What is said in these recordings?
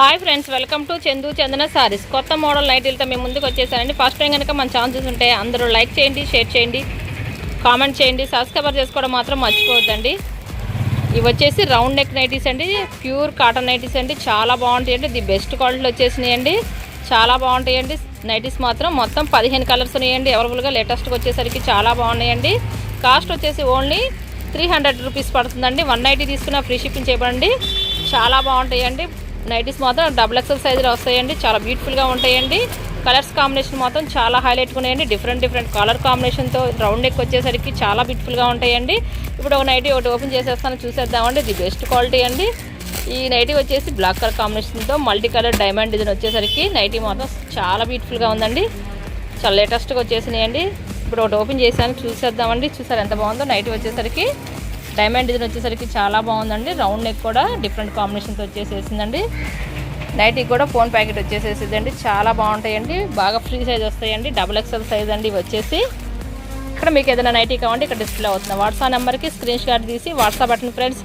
Hi friends, welcome to Chandu Chandana sarees. కొత్త model నైటీలతో మేము ముందుకు వచ్చేసానండి. ఫస్ట్ టైం కనుక మన ఛానల్ చూస్తుంటే అందరూ లైక్ చేయండి, షేర్ చేయండి, కామెంట్ చేయండి, సబ్స్క్రైబర్ చేసుకోవడం మాత్రం మర్చిపోవద్దండి. ఇవి వచ్చేసి రౌండ్ నెక్ నైటీస్ అండి, ప్యూర్ కాటన్ నైటీస్ అండి. చాలా బాగుంటాయండి. ది బెస్ట్ క్వాలిటీలో వచ్చేసినాయండి. చాలా బాగుంటాయండి. నైటీస్ మాత్రం మొత్తం 15 కలర్స్ ఉన్నాయండి. అవైలబుల్గా లేటెస్ట్గా వచ్చేసరికి చాలా బాగున్నాయండి. కాస్ట్ వచ్చేసి ఓన్లీ 300 రూపీస్ పడుతుందండి. 190 తీసుకున్న ఫ్రీ షిప్పింగ్ చేయబడండి. చాలా బాగుంటాయండి. నైటీస్ మాత్రం XXL సైజులో వస్తాయండి. చాలా బ్యూటిఫుల్గా ఉంటాయండి. కలర్స్ కాంబినేషన్ మాత్రం చాలా హైలైట్గా ఉన్నాయండి. డిఫరెంట్ కలర్ కాంబినేషన్తో రౌండ్ నెక్ వచ్చేసరికి చాలా బ్యూటిఫుల్గా ఉంటాయండి. ఇప్పుడు ఒక నైటీ ఒకటి ఓపెన్ చేసేస్తాను, చూసేద్దామండి. ఇది బెస్ట్ క్వాలిటీ అండి. ఈ నైటీ వచ్చేసి బ్లాక్ కలర్ కాంబినేషన్తో మల్టీ కలర్ డైమండ్ డిజైన్ వచ్చేసరికి నైటీ మాత్రం చాలా బ్యూటిఫుల్గా ఉందండి. చాలా లేటెస్ట్గా వచ్చేసినాయండి. ఇప్పుడు ఒకటి ఓపెన్ చేశాను, చూసేద్దామండి. చూసారు ఎంత బాగుందో. నైటీ వచ్చేసరికి డైమండ్ డిజైన్ వచ్చేసరికి చాలా బాగుందండి. రౌండ్ నెక్ కూడా డిఫరెంట్ కాంబినేషన్తో వచ్చేసేసిందండి. నైటీ కూడా ఫోన్ ప్యాకెట్ వచ్చేసేసిందండి. చాలా బాగుంటాయండి. బాగా ఫ్రీ సైజ్ వస్తాయండి. XXL సైజ్ అండి ఇవి వచ్చేసి. ఇక్కడ మీకు ఏదైనా నైటీ కావాలంటే ఇక్కడ డిస్ప్లే అవుతుంది. వాట్సాప్ నెంబర్కి స్క్రీన్ షాట్ తీసి WhatsApp button friends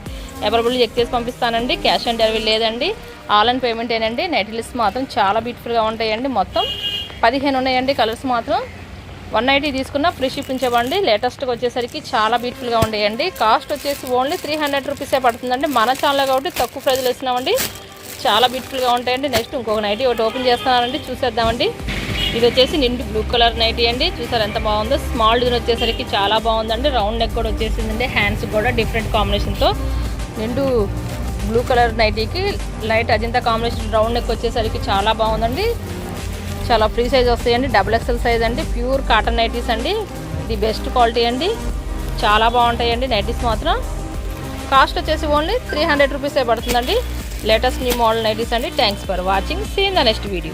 available check చేసి పంపిస్తానండి. క్యాష్ ఆన్ డెలివరీ లేదండి, ఆన్లైన్ పేమెంట్ ఏనండి. నైటీ లిస్ట్ మాత్రం చాలా బ్యూటిఫుల్గా ఉంటాయండి. మొత్తం 15 ఉన్నాయండి. కలర్స్ మాత్రం 190 తీసుకున్న ఫ్రీ షిప్పింగ్ ఇవ్వండి. లేటెస్ట్గా వచ్చేసరికి చాలా బ్యూటిఫుల్గా ఉంటాయండి. కాస్ట్ వచ్చేసి ఓన్లీ 300 రూపీసే పడుతుందండి. మన ఛానల్ కాబట్టి తక్కువ ప్రైజ్లో ఇస్తున్నామండి. చాలా బ్యూటిఫుల్గా ఉంటాయండి. నెక్స్ట్ ఇంకొక నైటీ ఒకటి ఓపెన్ చేస్తున్నానండి, చూసేద్దామండి. ఇది వచ్చేసి నిండు బ్లూ కలర్ నైటీ అండి. చూసారు ఎంత బాగుందో. స్మాల్ డిజైన్ వచ్చేసరికి చాలా బాగుందండి. రౌండ్ నెక్ కూడా వచ్చేసిందండి. హ్యాండ్స్ కూడా డిఫరెంట్ కాంబినేషన్తో నిండు బ్లూ కలర్ నైటీకి light Ajanta combination round neck వచ్చేసరికి చాలా బాగుందండి. చాలా ఫ్రీ సైజ్ వస్తాయండి. XXL సైజ్ అండి. ప్యూర్ కాటన్ నైటీస్ అండి. ది బెస్ట్ క్వాలిటీ అండి. చాలా బాగుంటాయండి నైటీస్ మాత్రం. కాస్ట్ వచ్చేసి ఓన్లీ 300 రూపీసే పడుతుందండి. లేటెస్ట్ న్యూ మోడల్ నైటీస్ అండి. Thanks for watching. See in the next video.